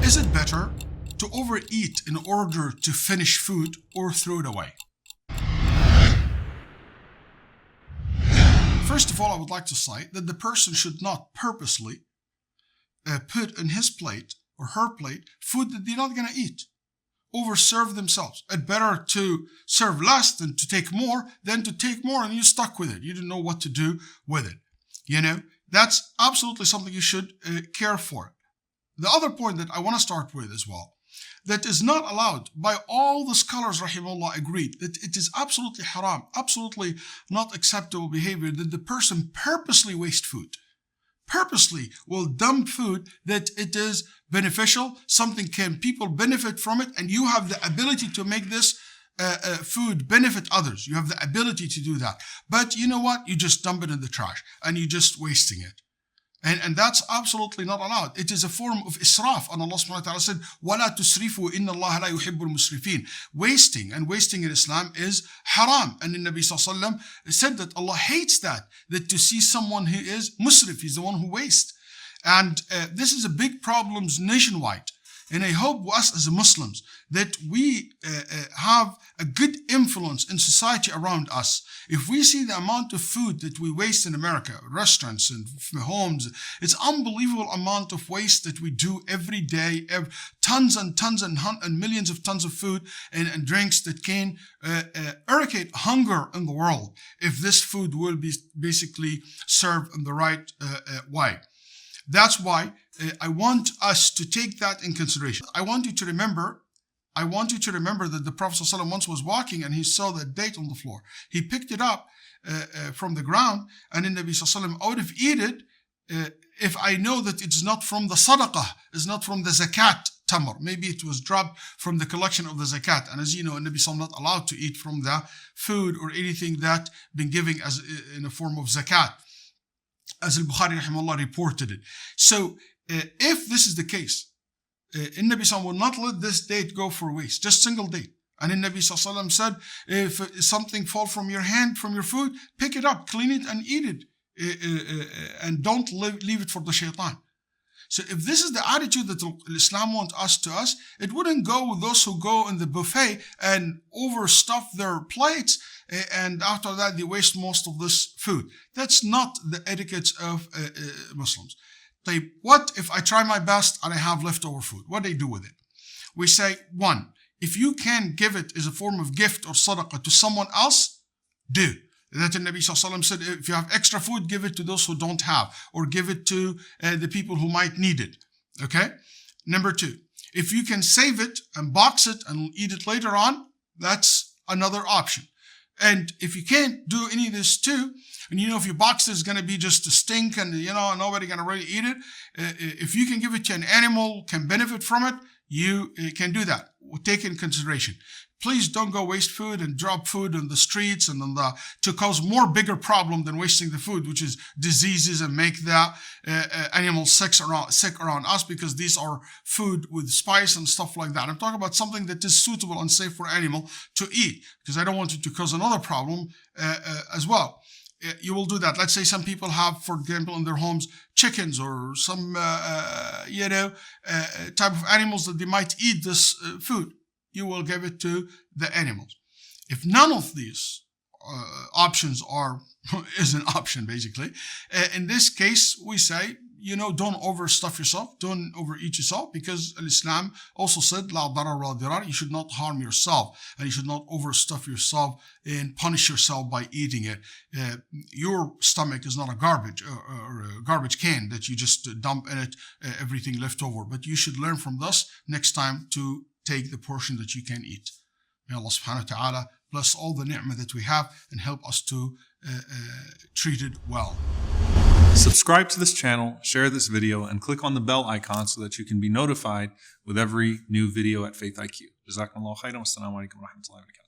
Is it better to overeat in order to finish food or throw it away? First of all, I would like to say that the person should not purposely put in his plate or her plate food that they're not going to eat. Overserve themselves. It's better to serve less than to take more than to take more and you're stuck with it. You don't know what to do with it. You know, that's absolutely something you should care for. The other point that I want to start with as well, that is not allowed by all the scholars, rahimahullah, agreed that it is absolutely haram, absolutely not acceptable behavior that the person purposely waste food. Purposely will dump food that it is beneficial, something can people benefit from it, and you have the ability to make this food benefit others. You have the ability to do that. But you know what? You just dump it in the trash and you're just wasting it. And that's absolutely not allowed. It is a form of israf. And Allah subhanahu wa ta'ala said, وَلَا تُسْرِفُوا إِنَّ اللَّهَ لَا يُحِبُّ الْمُسْرِفِينَ. Wasting in Islam is haram. And the Nabi sallallahu alayhi wa sallam said that Allah hates that to see someone who is musrif, he's the one who wastes. And this is a big problem nationwide. And I hope us as Muslims that we have a good influence in society around us. If we see the amount of food that we waste in America, restaurants and homes, it's unbelievable amount of waste that we do every day, tons and tons and millions of tons of food and drinks that can eradicate hunger in the world if this food will be basically served in the right way. That's why I want us to take that in consideration. I want you to remember that the Prophet ﷺ once was walking and he saw the date on the floor. He picked it up from the ground and the Nabi ﷺ out of eat it if I know that it's not from the sadaqah, it's not from the zakat tamr. Maybe it was dropped from the collection of the zakat. And as you know, Nabi ﷺ not allowed to eat from the food or anything that been given as in a form of zakat, as Al-Bukhari rahimahullah reported it. So if this is the case, Nabi sallallahu will not let this date go for waste, just single date. And Nabi sallallahu said, if something fall from your hand, from your food, pick it up, clean it and eat it, and don't leave it for the shaitan. So if this is the attitude that Islam wants us, it wouldn't go with those who go in the buffet and overstuff their plates and after that they waste most of this food. That's not the etiquette of Muslims. What if I try my best and I have leftover food? What do they do with it? We say, one, if you can give it as a form of gift or sadaqah to someone else, do. That the Nabi sallallahu alaihi wasallam said, if you have extra food, give it to those who don't have, or give it to the people who might need it. Okay? Number two, if you can save it and box it and eat it later on, that's another option. And if you can't do any of this too, and you know if you box it, it's going to be just a stink and you know nobody going to really eat it. If you can give it to an animal, can benefit from it, you can do that. We'll take it in consideration. Please don't go waste food and drop food on the streets and to cause more bigger problem than wasting the food, which is diseases and make the animals sick around us, because these are food with spice and stuff like that. I'm talking about something that is suitable and safe for animal to eat, because I don't want it to cause another problem as well. You will do that. Let's say some people have, for example, in their homes, chickens or some type of animals that they might eat this food. You will give it to the animals. If none of these options is an option, basically, in this case, we say, don't overstuff yourself, don't overeat yourself, because Islam also said, La darar wa dirar, you should not harm yourself, and you should not overstuff yourself and punish yourself by eating it. Your stomach is not a garbage or a garbage can that you just dump in it everything left over, but you should learn from this next time to take the portion that you can eat. May Allah subhanahu wa ta'ala bless all the ni'mah that we have and help us to treat it well. Subscribe to this channel, share this video, and click on the bell icon so that you can be notified with every new video at FaithIQ. Jazakumullahu khairan. Wassalamu alaikum wa rahmatullahi wa barakatuh.